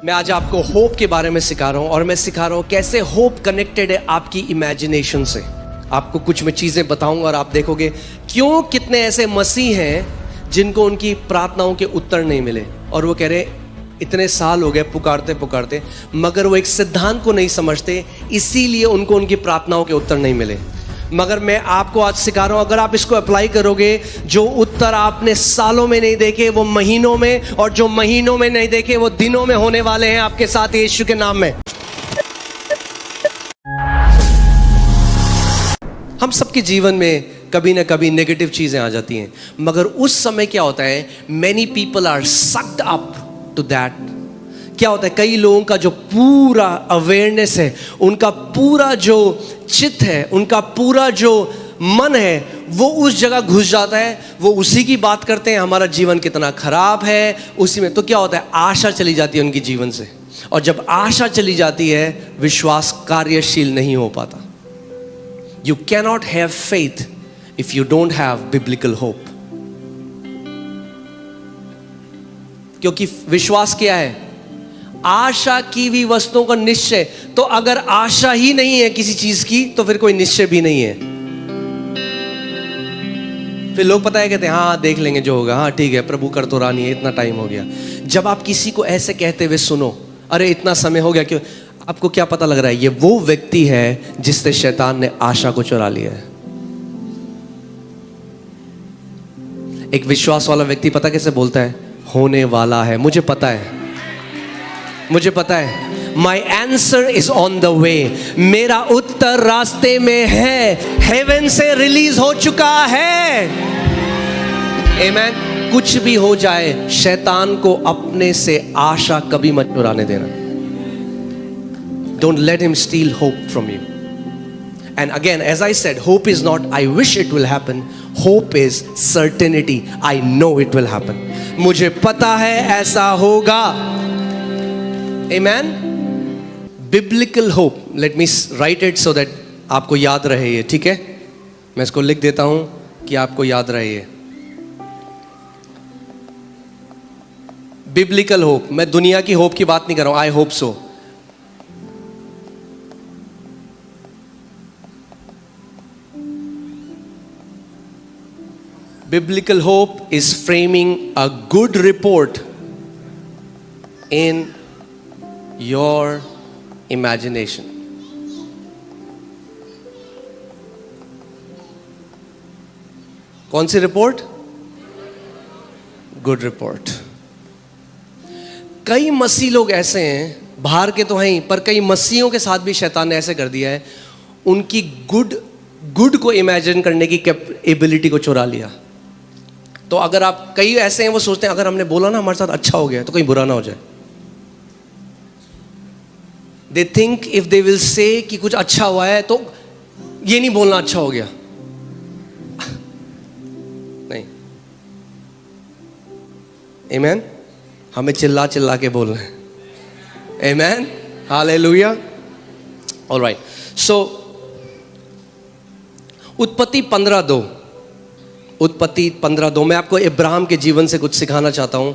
मैं आज आपको होप के बारे में सिखा रहा हूँ और मैं सिखा रहा हूँ कैसे होप कनेक्टेड है आपकी इमेजिनेशन से। आपको कुछ मैं चीज़ें बताऊंगा और आप देखोगे क्यों कितने ऐसे मसीह हैं जिनको उनकी प्रार्थनाओं के उत्तर नहीं मिले और वो कह रहे इतने साल हो गए पुकारते पुकारते, मगर वो एक सिद्धांत को नहीं समझते, इसीलिए उनको उनकी प्रार्थनाओं के उत्तर नहीं मिले। मगर मैं आपको आज सिखा रहा हूं, अगर आप इसको अप्लाई करोगे, जो उत्तर आपने सालों में नहीं देखे वो महीनों में, और जो महीनों में नहीं देखे वो दिनों में होने वाले हैं आपके साथ यीशु के नाम में। हम सबके जीवन में कभी ना कभी नेगेटिव चीजें आ जाती हैं, मगर उस समय क्या होता है, many people are sucked up to that. क्या होता है, कई लोगों का जो पूरा अवेयरनेस है, उनका पूरा जो चित्त है, उनका पूरा जो मन है, वो उस जगह घुस जाता है, वो उसी की बात करते हैं, हमारा जीवन कितना खराब है उसी में। तो क्या होता है, आशा चली जाती है उनके जीवन से, और जब आशा चली जाती है विश्वास कार्यशील नहीं हो पाता। You cannot have faith if you don't have biblical hope. क्योंकि विश्वास क्या है, आशा की हुई वस्तुओं का निश्चय। तो अगर आशा ही नहीं है किसी चीज की तो फिर कोई निश्चय भी नहीं है। फिर लोग पता है कहते हैं हाँ देख लेंगे जो होगा, हाँ ठीक है प्रभु कर तो रानी है, इतना टाइम हो गया। जब आप किसी को ऐसे कहते हुए सुनो, अरे इतना समय हो गया, क्यों, आपको क्या पता लग रहा है, ये वो व्यक्ति है जिससे शैतान ने आशा को चुरा लिया है। एक विश्वास वाला व्यक्ति पता कैसे बोलता है, होने वाला है, मुझे पता है, मुझे पता है, my answer is on the way, मेरा उत्तर रास्ते में है, हेवन से रिलीज हो चुका है। आमीन। कुछ भी हो जाए, शैतान को अपने से आशा कभी मत चुराने देना। Don't let him steel hope from you. And again, as I said, hope is not I wish it will happen. Hope is certainty. I know it will happen. मुझे पता है ऐसा होगा। Amen. Biblical hope. Let me write it so that आपको याद रहे ये, ठीक है? मैं इसको लिख देता हूं कि आपको याद रहे ये। Biblical hope. मैं दुनिया की होप की बात नहीं कर रहा हूं। I hope so. Biblical hope is framing a good report in your imagination. कौन सी रिपोर्ट? Good report. कई मसीह लोग ऐसे हैं, बाहर के तो हैं ही, पर कई मसीहों के साथ भी शैतान ने ऐसे कर दिया है, उनकी गुड को इमेजिन करने की एबिलिटी को चुरा लिया। तो अगर आप, कई ऐसे हैं वो सोचते हैं अगर हमने बोला ना हमारे साथ अच्छा हो गया तो कहीं बुरा ना हो जाए। They think if they will say कि कुछ अच्छा हुआ है तो ये नहीं बोलना अच्छा हो गया। नहीं, आमीन। हमें चिल्ला चिल्ला के बोलना है, आमीन, हालेलुया। ऑलराइट, सो उत्पत्ति 15:2, उत्पत्ति 15:2 मैं आपको इब्राहिम के जीवन से कुछ सिखाना चाहता हूं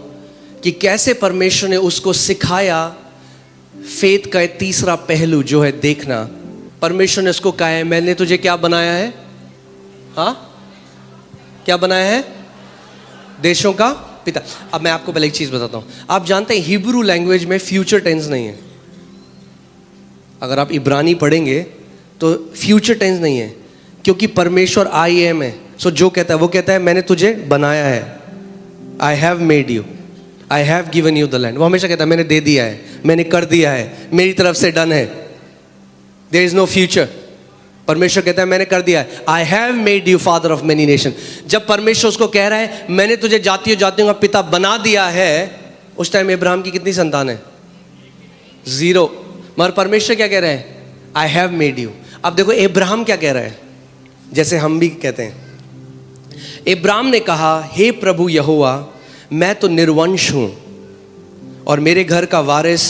कि कैसे परमेश्वर ने उसको सिखाया फेथ का तीसरा पहलू जो है देखना। परमेश्वर ने उसको कहा है मैंने तुझे क्या बनाया है, हाँ क्या बनाया है, देशों का पिता। अब मैं आपको पहले एक चीज बताता हूं, आप जानते हैं हिब्रू लैंग्वेज में फ्यूचर टेंस नहीं है। अगर आप इब्रानी पढ़ेंगे तो फ्यूचर टेंस नहीं है, क्योंकि परमेश्वर आई एम है। सो जो कहता है वो कहता है मैंने तुझे बनाया है, आई have made you, I have given you the land. वो हमेशा कहता है मैंने दे दिया है, मैंने कर दिया है, मेरी तरफ से डन है, देयर इज नो फ्यूचर। परमेश्वर कहता है मैंने कर दिया है, आई have made you father of many nation. जब परमेश्वर उसको कह रहा है मैंने तुझे जातियों जातियों का पिता बना दिया है, उस टाइम इब्राहिम की कितनी संतान है? 0। मगर परमेश्वर क्या कह रहे हैं? आई हैव मेड यू। अब देखो इब्राहिम क्या कह रहा है, जैसे हम भी कहते हैं। इब्राहिम ने कहा हे प्रभु यहोवा, मैं तो निर्वंश हूं और मेरे घर का वारिस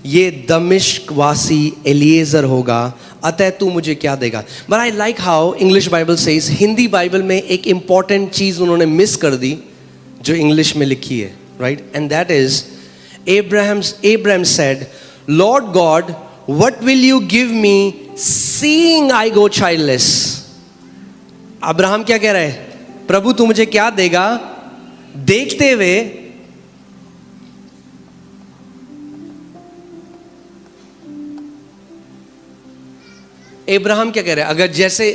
ये दमिश्क वासी एलिएजर होगा, अतः तू मुझे क्या देगा। But I like how English Bible says, Hindi Bible में एक इंपॉर्टेंट चीज उन्होंने मिस कर दी जो इंग्लिश में लिखी है, right, and that is Abraham said, Lord God, what will you give me seeing I go childless? Abraham क्या कह रहा है? प्रभु तू मुझे क्या देगा देखते हुए इब्राहिम क्या कह रहा है? अगर जैसे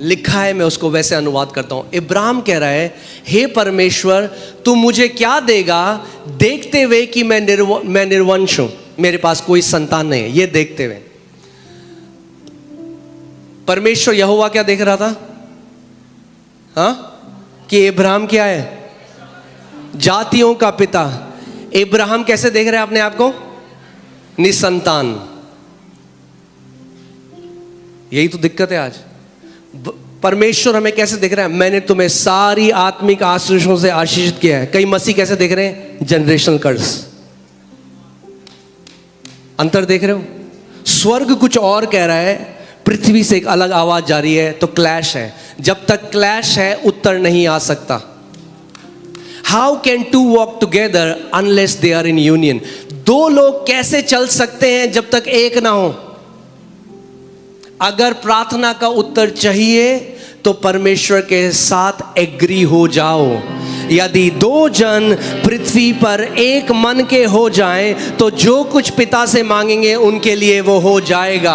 लिखा है मैं उसको वैसे अनुवाद करता हूं. इब्राहिम कह रहा है, हे परमेश्वर तू मुझे क्या देगा देखते हुए कि मैं निर्वंश हूं, मेरे पास कोई संतान नहीं है. ये देखते हुए परमेश्वर यहोवा क्या देख रहा था? हाँ, कि इब्राहिम क्या है? जातियों का पिता. इब्राहिम कैसे देख रहे हैं अपने आप को? निसंतान. यही तो दिक्कत है आज. परमेश्वर हमें कैसे देख रहा है? मैंने तुम्हें सारी आत्मिक आशीषों से आशीषित किया है. कई मसीह कैसे देख रहे हैं? जनरेशनल कर्स. अंतर देख रहे हो? स्वर्ग कुछ और कह रहा है, पृथ्वी से एक अलग आवाज जा रही है, तो क्लैश है. जब तक क्लैश है उत्तर नहीं आ सकता. How can two walk together unless they are in union? दो लोग कैसे चल सकते हैं जब तक एक ना हो? अगर प्रार्थना का उत्तर चाहिए तो परमेश्वर के साथ एग्री हो जाओ. यदि दो जन पृथ्वी पर एक मन के हो जाएं तो जो कुछ पिता से मांगेंगे उनके लिए वो हो जाएगा.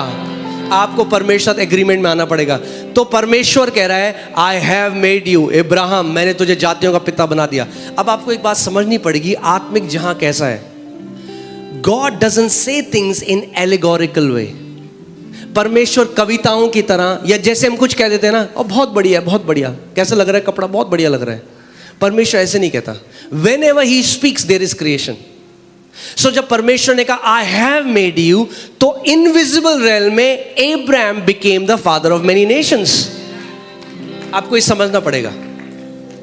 आपको परमेश्वर एग्रीमेंट में आना पड़ेगा. तो परमेश्वर कह रहा है, आई हैव मेड यू इब्राहिम, मैंने तुझे जातियों का पिता बना दिया. अब आपको एक बात समझनी पड़ेगी, आत्मिक जहां कैसा है. God doesn't say things in allegorical way. परमेश्वर कविताओं की तरह, या जैसे हम कुछ कह देते हैं ना, और बहुत बढ़िया, बहुत बढ़िया, कैसा लग रहा है कपड़ा, बहुत बढ़िया लग रहा है. परमेश्वर ऐसे नहीं कहता. Whenever he speaks there is creation. So जब परमेश्वर ने कहा आई हैव मेड यू, तो इनविजिबल रेल्म में Abraham became the father of many nations. आपको ये समझना पड़ेगा.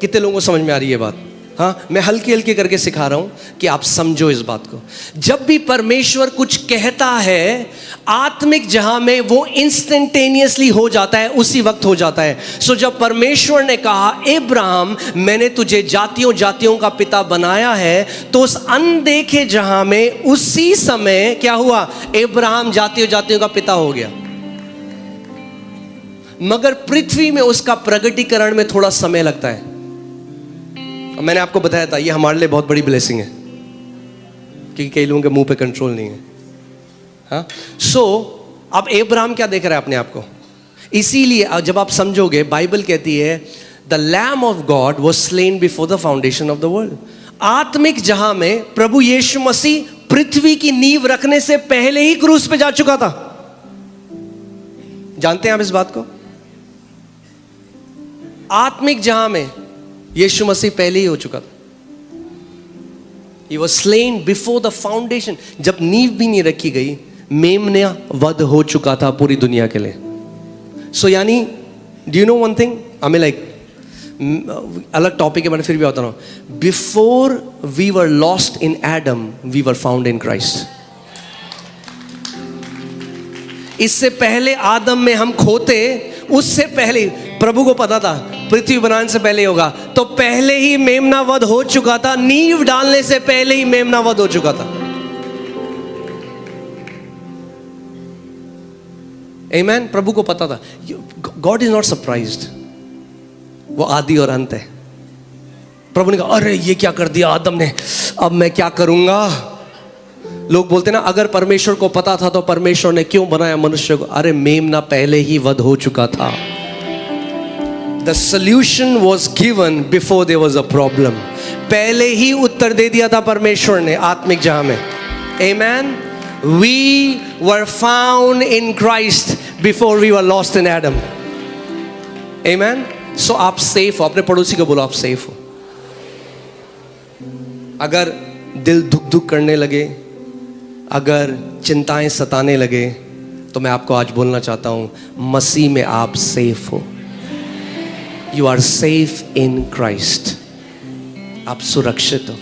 कितने लोगों को समझ में आ रही है बात? हाँ, मैं हल्के हल्के करके सिखा रहा हूं कि आप समझो इस बात को. जब भी परमेश्वर कुछ कहता है, आत्मिक जहां में वो इंस्टेंटेनियसली हो जाता है, उसी वक्त हो जाता है. सो जब परमेश्वर ने कहा इब्राहिम मैंने तुझे जातियों जातियों का पिता बनाया है, तो उस अनदेखे जहां में उसी समय क्या हुआ? इब्राहिम जातियों जातियों का पिता हो गया. मगर पृथ्वी में उसका प्रगटीकरण में थोड़ा समय लगता है. मैंने आपको बताया था ये हमारे लिए बहुत बड़ी ब्लेसिंग है, क्योंकि कई लोगों के मुंह पे कंट्रोल नहीं है. हाँ, सो अब इब्राहिम क्या देख रहा है अपने आप को? इसीलिए जब आप समझोगे, बाइबल कहती है the lamb of God was slain before the foundation of the world. आत्मिक जहां में प्रभु यीशु मसीह पृथ्वी की नींव रखने से पहले ही क्रूस पे जा चुका था. जानते हैं आप इस बात को? आत्मिक जहां में यीशु मसीह पहले ही हो चुका था. He was slain before the foundation. जब नींव भी नहीं रखी गई, मेमना वध हो चुका था पूरी दुनिया के लिए. सो यानी do you know one thing? I mean like अलग टॉपिक है, मैंने फिर भी बता रहा हूं. Before we were lost in Adam, we were found in Christ. इससे पहले आदम में हम खोते, उससे पहले प्रभु को पता था पृथ्वी बनाने से पहले होगा, तो पहले ही मेमना वध हो चुका था. नींव डालने से पहले ही मेमना वध हो चुका था. आमेन. प्रभु को पता था. God is not surprised. वो आदि और अंत है. प्रभु ने कहा अरे ये क्या कर दिया आदम ने, अब मैं क्या करूंगा. लोग बोलते ना अगर परमेश्वर को पता था तो परमेश्वर ने क्यों बनाया मनुष्य को. अरे मेमना पहले ही वध हो चुका था. The solution was given before there was a problem. पहले ही उत्तर दे दिया था परमेश्वर ने आत्मिक जहां में. Amen. We were found in Christ before we were lost in Adam. Amen. So आप सेफ हो. अपने पड़ोसी को बोलो आप सेफ हो. अगर दिल धुक धुक करने लगे, अगर चिंताएं सताने लगे, तो मैं आपको आज बोलना चाहता हूं मसीह में आप सेफ हो. You are safe in Christ. आप सुरक्षित हो,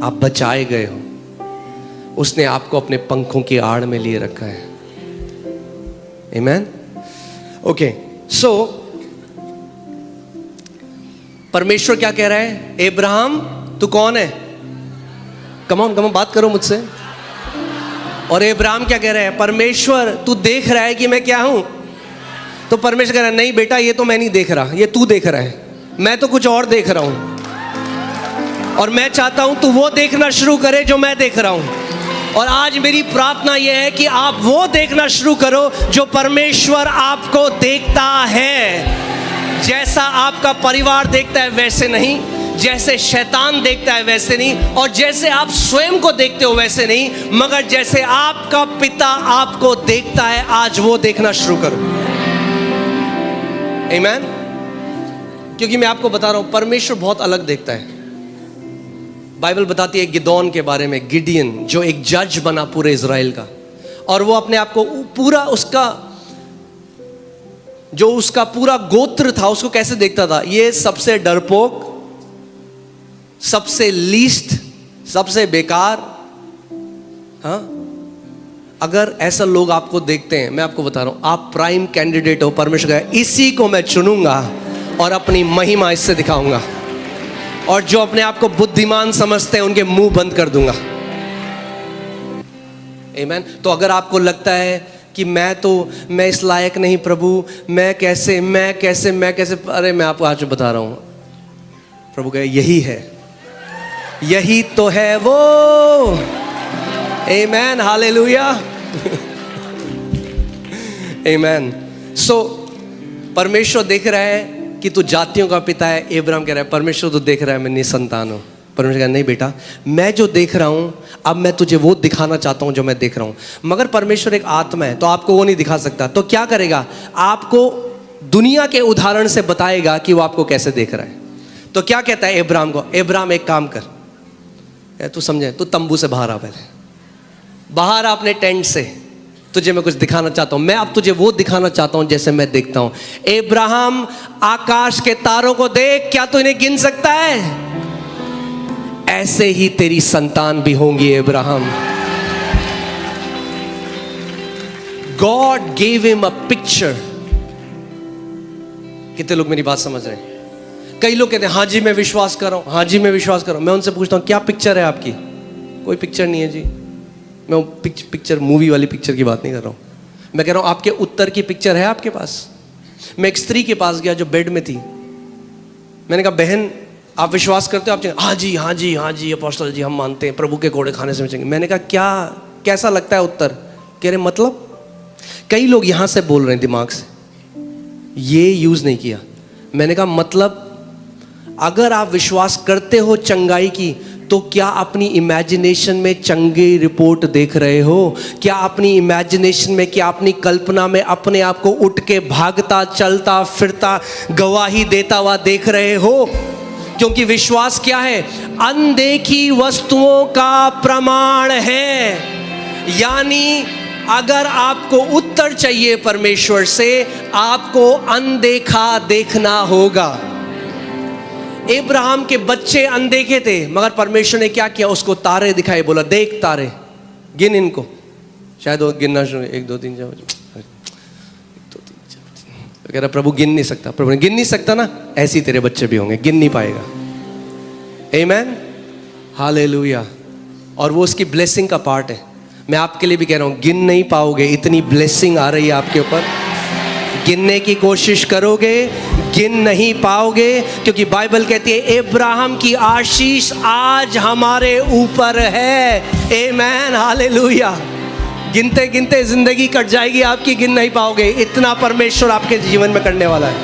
आप बचाए गए हो. उसने आपको अपने पंखों की आड़ में लिए रखा है. Amen. Okay. So परमेश्वर क्या कह रहा है? इब्राहिम तू कौन है? कम ऑन बात करो मुझसे। और अब्राहम क्या कह रहे हैं? परमेश्वर तू देख रहा है कि मैं क्या हूं? तो परमेश्वर कह रहा है नहीं बेटा, ये तो मैं नहीं देख रहा, ये तू देख रहा है, मैं तो कुछ और देख रहा हूं। और मैं चाहता हूं तू वो देखना शुरू करे जो मैं देख रहा हूं। और आज मेरी प्रार्थना यह है कि आप वो देखना शुरू करो जो परमेश्वर आपको देखता है। जैसा आपका परिवार देखता है वैसे नहीं, जैसे शैतान देखता है वैसे नहीं, और जैसे आप स्वयं को देखते हो वैसे नहीं, मगर जैसे आपका पिता आपको देखता है, आज वो देखना शुरू करो। आमीन। क्योंकि मैं आपको बता रहा हूं परमेश्वर बहुत अलग देखता है। बाइबल बताती है गिदोन के बारे में, गिडियन जो एक जज बना पूरे इज़राइल का, और वो अपने आप को पूरा उसका पूरा गोत्र था उसको कैसे देखता था? ये सबसे डरपोक, सबसे लीस्ट, सबसे बेकार। हाँ, अगर ऐसा लोग आपको देखते हैं, मैं आपको बता रहा हूं आप प्राइम कैंडिडेट हो। परमेश्वर का इसी को मैं चुनूंगा और अपनी महिमा इससे दिखाऊंगा, और जो अपने आप को बुद्धिमान समझते हैं उनके मुंह बंद कर दूंगा। आमीन। तो अगर आपको लगता है कि मैं इस लायक नहीं प्रभु, मैं कैसे, अरे मैं आपको आज बता रहा हूं, प्रभु कहे यही है, यही तो है वो। आमीन, हालेलुया। आमीन। सो परमेश्वर देख रहा है कि तू जातियों का पिता है। अब्राहम कह रहा है परमेश्वर तो देख रहा है मैं निसंतान हूं। परमेश्वर कह रहा है नहीं बेटा, मैं जो देख रहा हूं अब मैं तुझे वो दिखाना चाहता हूं जो मैं देख रहा हूं। मगर परमेश्वर एक आत्मा है तो आपको वो नहीं दिखा सकता। तो क्या करेगा? आपको दुनिया के उदाहरण से बताएगा कि वो आपको कैसे देख रहा है। तो क्या कहता है अब्राहम को? अब्राहम एक काम कर, तू समझे, तू तंबू से बाहर आ, पहले बाहर आ अपने टेंट से, तुझे मैं कुछ दिखाना चाहता हूं। मैं अब तुझे वो दिखाना चाहता हूं जैसे मैं देखता हूं। अब्राहम आकाश के तारों को देख, क्या तू इन्हें गिन सकता है? ऐसे ही तेरी संतान भी होंगी Abraham. God gave him a picture. कितने लोग मेरी बात समझ रहे हैं? कई लोग कहते हैं हाँ जी मैं विश्वास कर रहा हूं, हाँ जी मैं विश्वास कर रहा हूं। मैं उनसे पूछता हूं क्या पिक्चर है आपकी? कोई पिक्चर नहीं है जी। मैं पिक्चर मूवी वाली पिक्चर की बात नहीं कर रहा हूं। मैं कह रहा हूं आपके उत्तर की पिक्चर है आपके पास? मैं एक स्त्री के पास गया जो बेड में थी। मैंने कहा बहन आप विश्वास करते हो? आप हाँ जी हाँ जी हाँ जी अपोस्टल जी हम मानते हैं, प्रभु के घोड़े खाने से बचेंगे। मैंने कहा क्या, कैसा लगता है उत्तर? कह रहे मतलब कई लोग यहां से बोल रहे हैं दिमाग से, ये यूज नहीं किया। मैंने कहा मतलब अगर आप विश्वास करते हो चंगाई की तो क्या अपनी इमेजिनेशन में चंगी रिपोर्ट देख रहे हो? क्या अपनी इमेजिनेशन में, क्या अपनी कल्पना में अपने आप को उठ के भागता चलता फिरता गवाही देता हुआ देख रहे हो? क्योंकि विश्वास क्या है? अनदेखी वस्तुओं का प्रमाण है। यानी अगर आपको उत्तर चाहिए परमेश्वर से, आपको अनदेखा देखना होगा। अब्राहम के बच्चे अनदेखे थे, मगर परमेश्वर ने क्या किया? उसको तारे दिखाए, बोला देख तारे, गिन इनको। शायद वो गिनना शुरू, 1 2 3 4 कह रहा प्रभु गिन नहीं सकता। प्रभु ने गिन नहीं सकता ना, ऐसे ही तेरे बच्चे भी होंगे, गिन नहीं पाएगा। आमीन, हालेलुया। और वो उसकी ब्लेसिंग का पार्ट है। मैं आपके लिए भी कह रहा हूं, गिन नहीं पाओगे, इतनी ब्लेसिंग आ रही है आपके ऊपर। गिनने की कोशिश करोगे, गिन नहीं पाओगे, क्योंकि बाइबल कहती है अब्राहम की आशीष आज हमारे ऊपर है। आमीन, हालेलुया। गिनते गिनते जिंदगी कट जाएगी आपकी, गिन नहीं पाओगे, इतना परमेश्वर आपके जीवन में करने वाला है।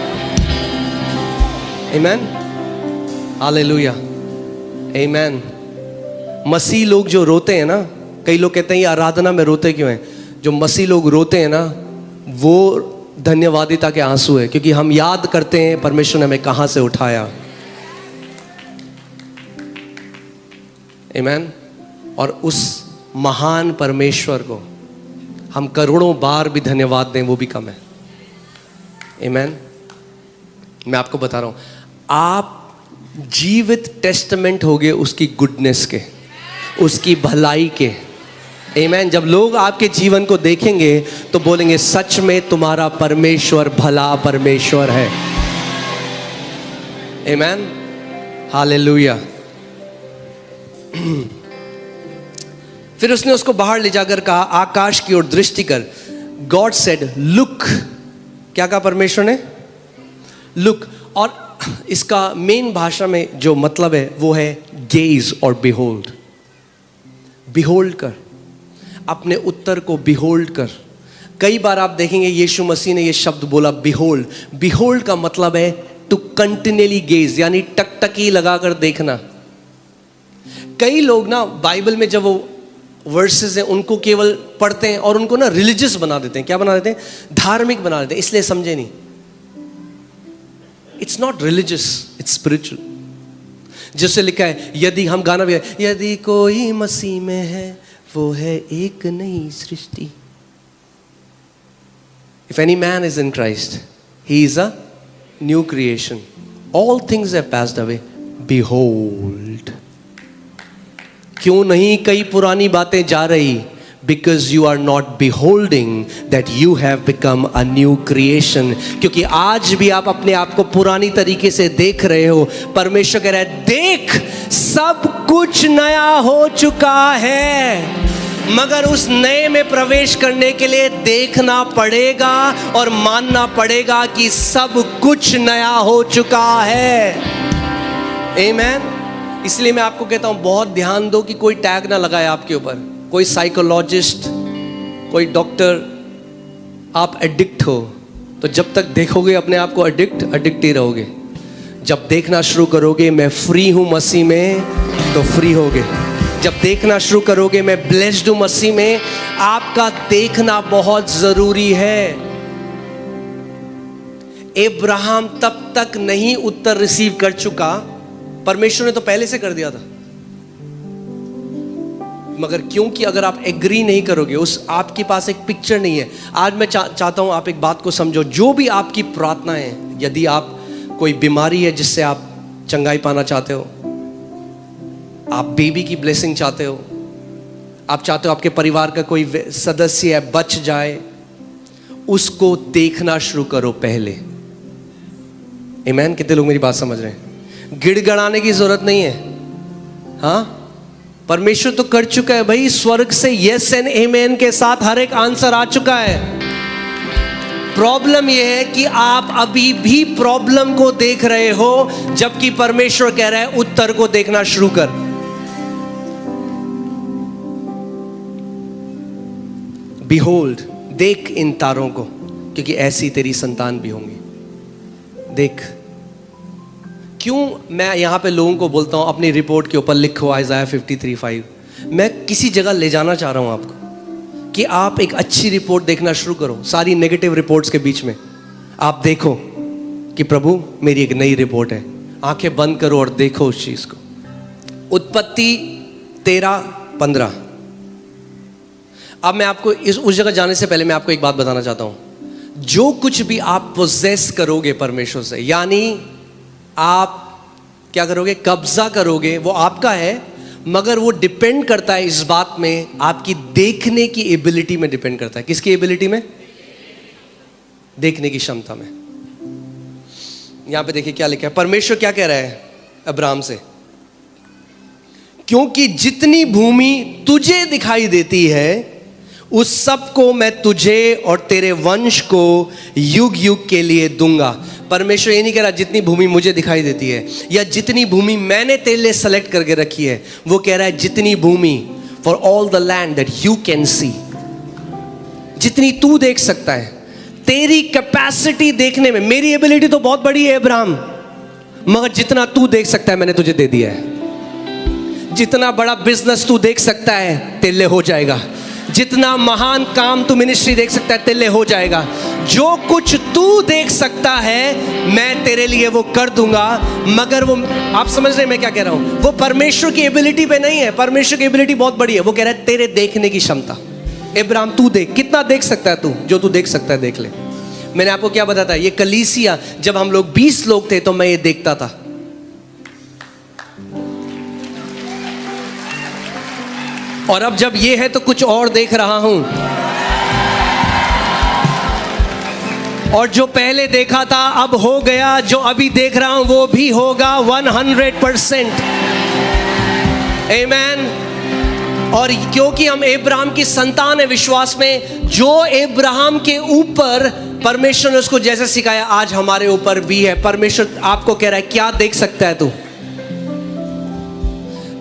आमीन, हालेलुया, आमीन। मसीह लोग जो रोते हैं ना, कई लोग कहते हैं ये आराधना में रोते क्यों हैं? जो मसीह लोग रोते हैं ना, वो धन्यवादिता के आंसू है, क्योंकि हम याद करते हैं परमेश्वर ने हमें कहां से उठाया। आमीन। और उस महान परमेश्वर को हम करोड़ों बार भी धन्यवाद दें वो भी कम है। आमीन। मैं आपको बता रहा हूं, आप जीवित टेस्टामेंट होगे उसकी गुडनेस के, उसकी भलाई के। आमीन। जब लोग आपके जीवन को देखेंगे तो बोलेंगे सच में तुम्हारा परमेश्वर भला परमेश्वर है। आमीन, हालेलुया। फिर उसने उसको बाहर ले जाकर कहा, आकाश की ओर दृष्टि कर। God said look. क्या कहा परमेश्वर ने? लुक। और इसका मेन भाषा में जो मतलब है वो है गेज और बिहोल्ड। बिहोल्ड कर, अपने उत्तर को बिहोल्ड कर। कई बार आप देखेंगे यीशु मसीह ने ये शब्द बोला बिहोल्ड। बिहोल्ड का मतलब है टू कंटिन्यूअली गेज, यानी टकटकी लगाकर देखना। कई लोग ना बाइबल में जब वो वर्सेस हैं उनको केवल पढ़ते हैं और उनको ना रिलीजियस बना देते हैं। क्या बना देते हैं? धार्मिक बना देते हैं, इसलिए समझे नहीं। It's not religious, it's spiritual. जैसे लिखा है, यदि हम गाना भी है, यदि कोई मसीह में है वो है एक नई सृष्टि। If any man is in Christ, he is a new creation. All things have passed away. Behold. क्यों नहीं कई पुरानी बातें जा रही? Because you are not beholding that you have become a new creation. क्योंकि आज भी आप अपने आप को पुरानी तरीके से देख रहे हो। परमेश्वर कह रहा है, देख सब कुछ नया हो चुका है। मगर उस नए में प्रवेश करने के लिए देखना पड़ेगा और मानना पड़ेगा कि सब कुछ नया हो चुका है। आमीन। इसलिए मैं आपको कहता हूं, बहुत ध्यान दो कि कोई टैग ना लगाए आपके ऊपर। कोई साइकोलॉजिस्ट, कोई डॉक्टर। आप एडिक्ट हो तो जब तक देखोगे अपने आप को एडिक्ट ही रहोगे। जब देखना शुरू करोगे मैं फ्री हूं मसीह में, तो फ्री होगे। जब देखना शुरू करोगे मैं ब्लेस्ड हूं मसीह में, आपका देखना बहुत जरूरी है। अब्राहम तब तक नहीं उत्तर रिसीव कर चुका, परमेश्वर ने तो पहले से कर दिया था। मगर क्योंकि अगर आप एग्री नहीं करोगे, उस आपके पास एक पिक्चर नहीं है। आज मैं चाहता हूं आप एक बात को समझो। जो भी आपकी प्रार्थना है, यदि आप कोई बीमारी है जिससे आप चंगाई पाना चाहते हो, आप बेबी की ब्लेसिंग चाहते हो, आप चाहते हो आपके परिवार का कोई सदस्य है बच जाए, उसको देखना शुरू करो पहले। आमीन। कितने लोग मेरी बात समझ रहे हैं? गिड़गड़ाने की जरूरत नहीं है। हाँ, परमेश्वर तो कर चुका है भाई। स्वर्ग से यस एंड आमीन के साथ हर एक आंसर आ चुका है। प्रॉब्लम यह है कि आप अभी भी प्रॉब्लम को देख रहे हो, जबकि परमेश्वर कह रहा है उत्तर को देखना शुरू कर। Behold, देख इन तारों को, क्योंकि ऐसी तेरी संतान भी होंगी। देख। क्यों मैं यहां पे लोगों को बोलता हूं अपनी रिपोर्ट के ऊपर लिखो Isaiah 53:5। मैं किसी जगह ले जाना चाह रहा हूं आपको कि आप एक अच्छी रिपोर्ट देखना शुरू करो। सारी नेगेटिव रिपोर्ट्स के बीच में आप देखो कि प्रभु मेरी एक नई रिपोर्ट है। आंखें बंद करो और देखो उस चीज को। उत्पत्ति 13:15। अब मैं आपको उस जगह जाने से पहले मैं आपको एक बात बताना चाहता हूं। जो कुछ भी आप पोजेस करोगे परमेश्वर से, यानी आप क्या करोगे? कब्जा करोगे, वो आपका है। मगर वो डिपेंड करता है इस बात में, आपकी देखने की एबिलिटी में डिपेंड करता है। किसकी एबिलिटी में? देखने की क्षमता में। यहां पे देखिए क्या लिखा है। परमेश्वर क्या कह रहा है अब्राहम से? क्योंकि जितनी भूमि तुझे दिखाई देती है उस सब को मैं तुझे और तेरे वंश को युग युग के लिए दूंगा। परमेश्वर ये नहीं कह रहा जितनी भूमि मुझे दिखाई देती है या जितनी भूमि मैंने तेरे लिए सेलेक्ट करके रखी है। वो कह रहा है जितनी भूमि, for all the land that you can see. जितनी तू देख सकता है, तेरी कैपेसिटी देखने में। मेरी एबिलिटी तो बहुत बड़ी है अब्राहम, मगर जितना तू देख सकता है मैंने तुझे दे दिया है। जितना बड़ा बिजनेस तू देख सकता है तेरे लिए हो जाएगा। जितना महान काम तू मिनिस्ट्री देख सकता है तेरे लिए हो जाएगा। जो कुछ तू देख सकता है मैं तेरे लिए वो कर दूंगा। मगर वो, आप समझ रहे हैं मैं क्या कह रहा हूं? वो परमेश्वर की एबिलिटी पे नहीं है। परमेश्वर की एबिलिटी बहुत बड़ी है। वो कह रहा है तेरे देखने की क्षमता। अब्राहम तू देख, कितना देख सकता है तू? जो तू देख सकता है देख ले। मैंने आपको क्या बताया था? ये कलीसिया जब हम लोग 20 लोग थे तो मैं ये देखता था। और अब जब ये है तो कुछ और देख रहा हूं। और जो पहले देखा था अब हो गया, जो अभी देख रहा हूं वो भी होगा 100%। आमीन। और क्योंकि हम अब्राहम की संतान है विश्वास में, जो अब्राहम के ऊपर परमेश्वर ने उसको जैसे सिखाया आज हमारे ऊपर भी है। परमेश्वर आपको कह रहा है क्या देख सकता है तू।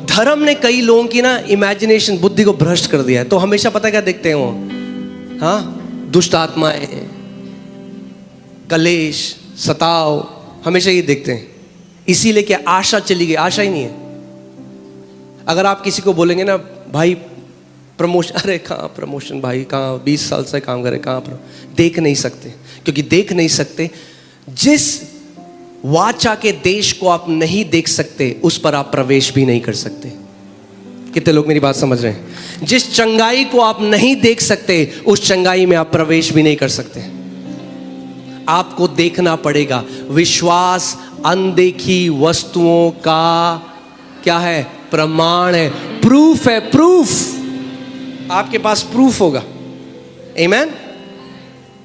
धर्म ने कई लोगों की ना इमेजिनेशन, बुद्धि को भ्रष्ट कर दिया है। तो हमेशा पता क्या देखते हैं वो, हाँ, दुष्ट आत्माएं, कलेश, सताव, हमेशा ये देखते हैं। इसीलिए क्या आशा चली गई, आशा ही नहीं है। अगर आप किसी को बोलेंगे ना भाई प्रमोशन, अरे कहाँ प्रमोशन भाई, कहाँ 20 साल से काम करे, कहाँ, देख नहीं सकते। क्योंकि देख नहीं सकते, जिस वाचा के देश को आप नहीं देख सकते उस पर आप प्रवेश भी नहीं कर सकते। कितने लोग मेरी बात समझ रहे हैं? जिस चंगाई को आप नहीं देख सकते उस चंगाई में आप प्रवेश भी नहीं कर सकते। आपको देखना पड़ेगा। विश्वास अनदेखी वस्तुओं का क्या है? प्रमाण है, प्रूफ है। प्रूफ, आपके पास प्रूफ होगा। आमीन।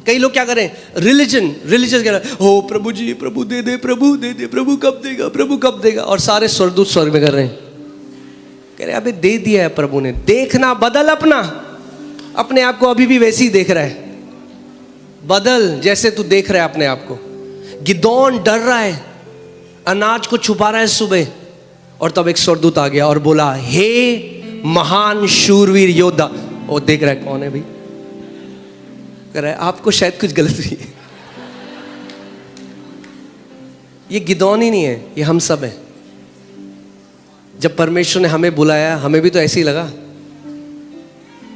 कई लोग क्या करें, रिलीजन कह रहे हैं, हो प्रभु जी, प्रभु दे दे, प्रभु दे दे, प्रभु कब देगा, प्रभु कब देगा। और सारे स्वर्गदूत स्वर्ग में कर रहे हैं, कह रहे अबे दे दिया है प्रभु ने। देखना बदल, अपने आप को अभी भी वैसे ही देख रहा है। बदल जैसे तू देख रहा है अपने आप को। गिदोन डर रहा है, अनाज को छुपा रहा है सुबह, और तब एक स्वर्गदूत आ गया और बोला, हे महान शूरवीर योद्धा। वो देख रहा है कौन है भाई, कह रहा है आपको शायद कुछ गलत हुई है। ये गिदोन ही नहीं है, ये हम सब हैं। जब परमेश्वर ने हमें बुलाया, हमें भी तो ऐसे ही लगा,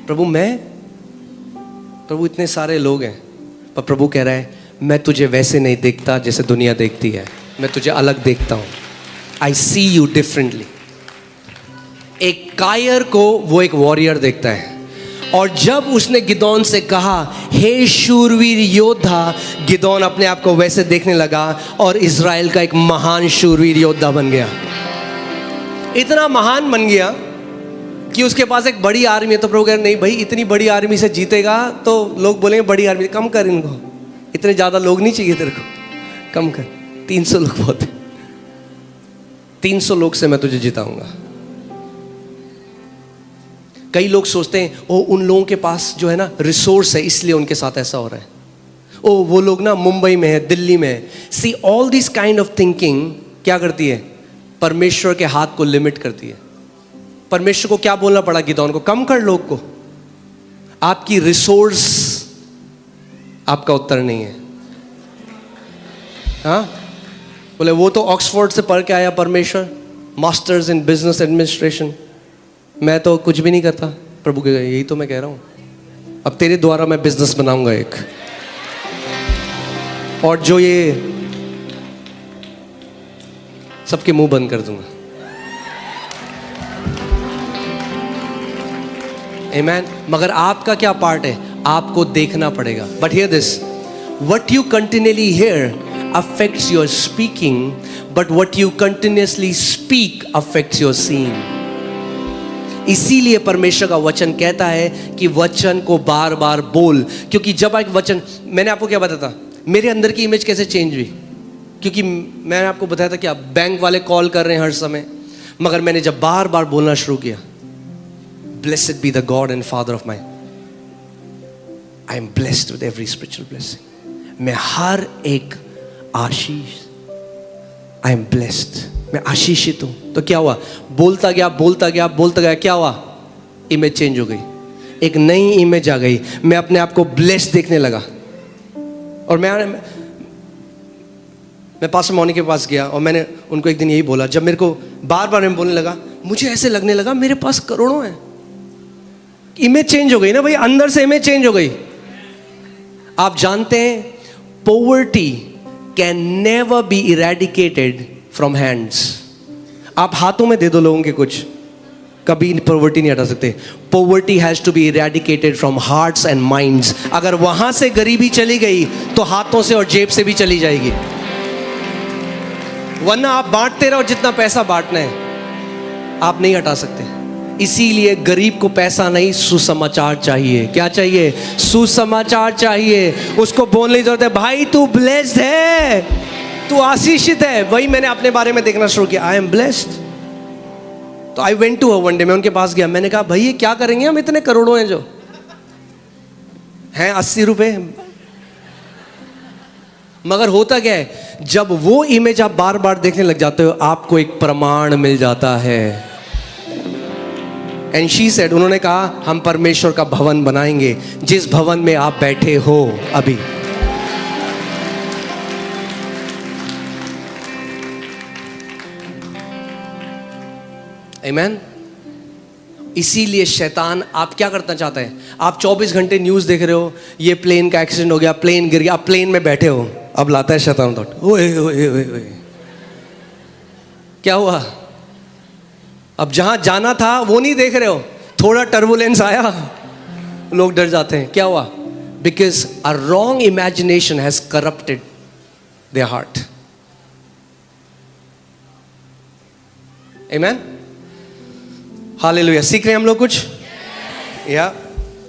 प्रभु इतने सारे लोग हैं, पर प्रभु कह रहा है मैं तुझे वैसे नहीं देखता जैसे दुनिया देखती है, मैं तुझे अलग देखता हूं। आई सी यू डिफरेंटली। एक कायर को वो एक वॉरियर देखता है। और जब उसने गिदोन से कहा, हे शूरवीर योद्धा, गिदोन अपने आप को वैसे देखने लगा और इज़राइल का एक महान शूरवीर योद्धा बन गया। इतना महान बन गया कि उसके पास एक बड़ी आर्मी है। तो प्रभु कह रहे नहीं भाई, इतनी बड़ी आर्मी से जीतेगा तो लोग बोलेंगे बड़ी आर्मी, कम कर इनको, इतने ज़्यादा लोग नहीं चाहिए तेरे को, कम कर, 300 लोग बहुत है, 300 लोग से मैं तुझे जिताऊंगा। कई लोग सोचते हैं ओ उन लोगों के पास जो है ना रिसोर्स है, इसलिए उनके साथ ऐसा हो रहा है। ओ वो लोग ना मुंबई में है, दिल्ली में है। See all this kind of thinking क्या करती है? परमेश्वर के हाथ को लिमिट करती है। परमेश्वर को क्या बोलना पड़ा गिदोन को? कम कर लोग को। आपकी रिसोर्स आपका उत्तर नहीं है। हाँ, बोले वो तो ऑक्सफोर्ड से पढ़ के आया परमेश्वर, मास्टर्स इन बिजनेस एडमिनिस्ट्रेशन, मैं तो कुछ भी नहीं करता। प्रभु के यही तो मैं कह रहा हूं, अब तेरे द्वारा मैं बिजनेस बनाऊंगा एक, और जो ये सबके मुंह बंद कर दूंगा। आमीन। मगर आपका क्या पार्ट है? आपको देखना पड़ेगा। But here this, what you continually here affects your speaking, but what you continuously speak affects your seeing. इसीलिए परमेश्वर का वचन कहता है कि वचन को बार बार बोल। क्योंकि जब एक वचन, मैंने आपको क्या बताया था, मेरे अंदर की इमेज कैसे चेंज हुई? क्योंकि मैंने आपको बताया था कि आप बैंक वाले कॉल कर रहे हैं हर समय, मगर मैंने जब बार बार बोलना शुरू किया, blessed be the God and father of my, I am blessed with every spiritual blessing. मैं हर एक आशीष, आई एम ब्लेस्ड, मैं आशीषित हूं। तो क्या हुआ? बोलता गया, क्या हुआ? इमेज चेंज हो गई, एक नई इमेज आ गई। मैं अपने आप को ब्लेस्ड देखने लगा। और मैं पास्टर मौनी के पास गया और मैंने उनको एक दिन यही बोला, जब मेरे को बार बार मैं बोलने लगा, मुझे ऐसे लगने लगा मेरे पास करोड़ों हैं। इमेज चेंज हो गई ना भाई, अंदर से इमेज चेंज हो गई। आप जानते हैं poverty can never be eradicated from hands. आप हाथों में दे दो लोगों के कुछ, कभी पॉवर्टी नहीं हटा सकते। Poverty has to be eradicated from hearts and minds. अगर वहां से गरीबी चली गई तो हाथों से और जेब से भी चली जाएगी। वरना आप बांटते रहो जितना पैसा बांटना है, आप नहीं हटा सकते। इसीलिए गरीब को पैसा नहीं, सुसमाचार चाहिए। क्या चाहिए? सुसमाचार चाहिए। उसको बोलने की जरूरत है, भाई तू ब्लेस्ड है, तू आशीषित है। वही मैंने अपने बारे में देखना शुरू किया, आई एम ब्लेस्ड। तो I went to one day, मैं उनके पास गया, मैंने कहा भाई ये क्या करेंगे हम, इतने करोड़ों हैं जो हैं 80 रुपए। मगर होता क्या है, जब वो इमेज आप बार बार देखने लग जाते हो, आपको एक प्रमाण मिल जाता है। एंड शी सेड, उन्होंने कहा हम परमेश्वर का भवन बनाएंगे, जिस भवन में आप बैठे हो अभी। आमीन। इसीलिए शैतान आप क्या करना चाहता है, आप 24 घंटे न्यूज़ देख रहे हो, ये प्लेन का एक्सीडेंट हो गया, प्लेन गिर गया, आप प्लेन में बैठे हो, अब लाता है शैतान थॉट, ओए ओए ओए ओए क्या हुआ, अब जहां जाना था वो नहीं देख रहे हो, थोड़ा टर्बुलेंस आया, लोग डर जाते हैं, क्या हुआ, because a wrong imagination has corrupted their heart. आमीन, हालेलुया। सीख रहे हैं हम लोग कुछ, या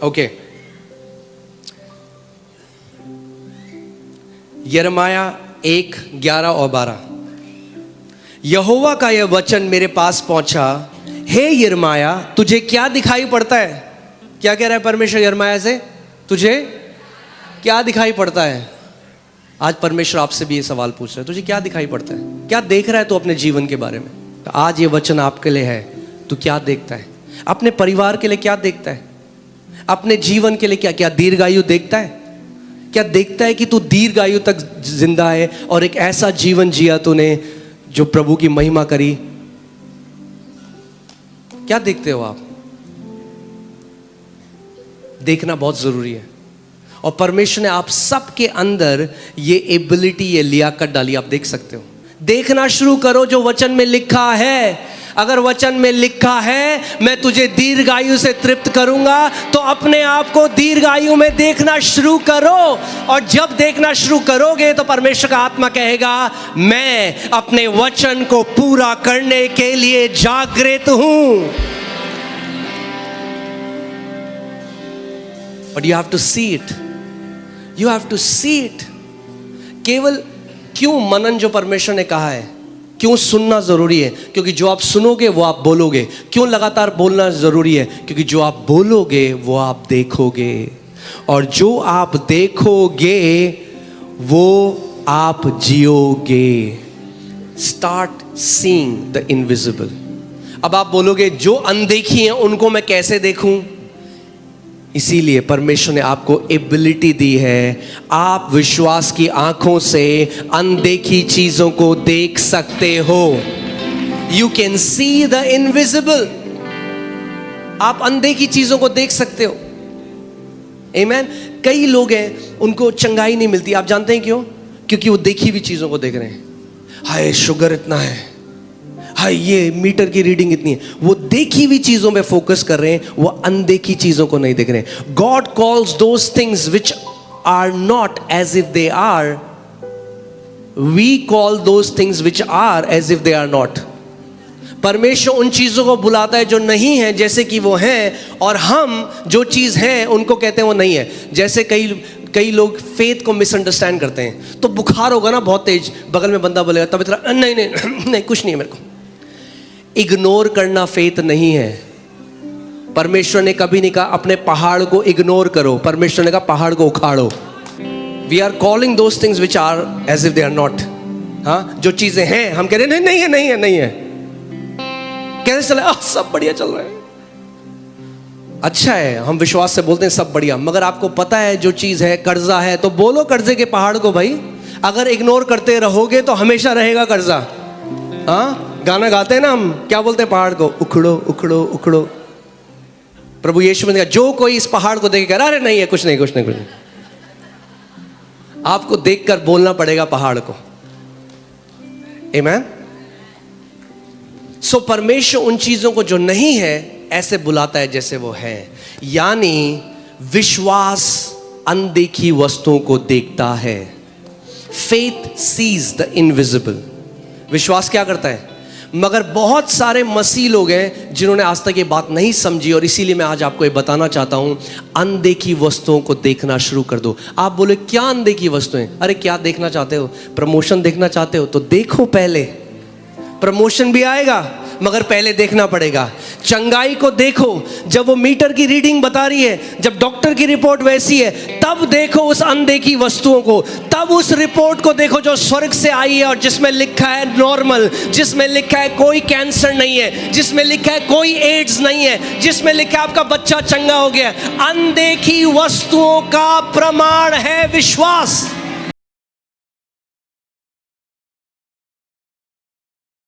ओके। यिर्मयाह 1:11 और 12, यहोवा का यह वचन मेरे पास पहुंचा, हे यिर्मयाह तुझे क्या दिखाई पड़ता है। क्या कह रहा है परमेश्वर यिर्मयाह से, तुझे क्या दिखाई पड़ता है। आज परमेश्वर आपसे भी ये सवाल पूछ रहा है, तुझे क्या दिखाई पड़ता है, क्या देख रहा है तू अपने जीवन के बारे में। तो आज ये वचन आपके लिए है, तू क्या देखता है, अपने परिवार के लिए क्या देखता है, अपने जीवन के लिए क्या क्या दीर्घायु देखता है, क्या देखता है कि तू दीर्घायु तक जिंदा है और एक ऐसा जीवन जिया तूने जो प्रभु की महिमा करी। क्या देखते हो आप, देखना बहुत जरूरी है। और परमेश्वर ने आप सबके अंदर ये एबिलिटी, ये लियाकत डाली, आप देख सकते हो। देखना शुरू करो जो वचन में लिखा है। अगर वचन में लिखा है मैं तुझे दीर्घायु से तृप्त करूंगा, तो अपने आप को दीर्घायु में देखना शुरू करो। और जब देखना शुरू करोगे तो परमेश्वर का आत्मा कहेगा मैं अपने वचन को पूरा करने के लिए जागृत हूं। But you have to see it, you have to see it. केवल क्यों मनन जो परमेश्वर ने कहा है, क्यों सुनना जरूरी है, क्योंकि जो आप सुनोगे वो आप बोलोगे। क्यों लगातार बोलना जरूरी है, क्योंकि जो आप बोलोगे वो आप देखोगे, और जो आप देखोगे वो आप जियोगे। Start seeing the invisible. अब आप बोलोगे जो अनदेखी हैं उनको मैं कैसे देखूं। इसीलिए परमेश्वर ने आपको एबिलिटी दी है, आप विश्वास की आंखों से अनदेखी चीजों को देख सकते हो। You can see the invisible. आप अनदेखी चीजों को देख सकते हो। आमीन। कई लोग हैं उनको चंगाई नहीं मिलती, आप जानते हैं क्यों? क्योंकि वो देखी हुई चीजों को देख रहे हैं। हाय शुगर इतना है, हाय ये मीटर की रीडिंग इतनी है। वो देखी हुई चीजों पे फोकस कर रहे हैं, वो अनदेखी चीजों को नहीं देख रहे हैं। God calls those things which are not as if they are, we call those things which are as if they are not. परमेश्वर उन चीजों को बुलाता है जो नहीं है जैसे कि वो हैं, और हम जो चीज है उनको कहते हैं वो नहीं है। जैसे कई लोग फेथ को मिसअंडरस्टैंड करते हैं। तो बुखार होगा ना बहुत तेज, बगल में बंदा बोलेगा तब इतना नहीं नहीं नहीं कुछ नहीं है मेरे को। इग्नोर करना फेथ नहीं है। परमेश्वर ने कभी नहीं कहा अपने पहाड़ को इग्नोर करो, परमेश्वर ने कहा पहाड़ को उखाड़ो। We are calling those things which are as if they are not. हाँ, जो चीजें हैं हम कह रहे हैं नहीं है नहीं है नहीं है। कैसे चला, सब बढ़िया चल रहा है, अच्छा है, हम विश्वास से बोलते हैं सब बढ़िया। मगर आपको पता है जो चीज है कर्जा है, तो बोलो कर्जे के पहाड़ को भाई। अगर इग्नोर करते रहोगे तो हमेशा रहेगा कर्जा। हाँ, गाना गाते हैं ना हम, क्या बोलते हैं पहाड़ को, उखड़ो उखड़ो उखड़ो। प्रभु यीशु ने कहा जो कोई इस पहाड़ को देख कर अरे नहीं है कुछ नहीं कुछ नहीं कुछ नहीं, आपको देखकर बोलना पड़ेगा पहाड़ को। आमीन। सो परमेश्वर उन चीजों को जो नहीं है ऐसे बुलाता है जैसे वो है। यानी विश्वास अनदेखी वस्तुओं को देखता है। Faith sees the invisible. विश्वास क्या करता है? मगर बहुत सारे मसीह लोग हैं जिन्होंने आज तक ये बात नहीं समझी, और इसीलिए मैं आज आपको ये बताना चाहता हूं, अनदेखी वस्तुओं को देखना शुरू कर दो। आप बोले क्या अनदेखी वस्तुएं? अरे क्या देखना चाहते हो? प्रमोशन देखना चाहते हो तो देखो, पहले प्रमोशन भी आएगा, मगर पहले देखना पड़ेगा। चंगाई को देखो जब वो मीटर की रीडिंग बता रही है, जब डॉक्टर की रिपोर्ट वैसी है, तब देखो उस अनदेखी वस्तुओं को, तब उस रिपोर्ट को देखो जो स्वर्ग से आई है और जिसमें लिखा है नॉर्मल, जिसमें लिखा है कोई कैंसर नहीं है, जिसमें लिखा है कोई एड्स नहीं है, जिसमें लिखा है आपका बच्चा चंगा हो गया। अनदेखी वस्तुओं का प्रमाण है विश्वास।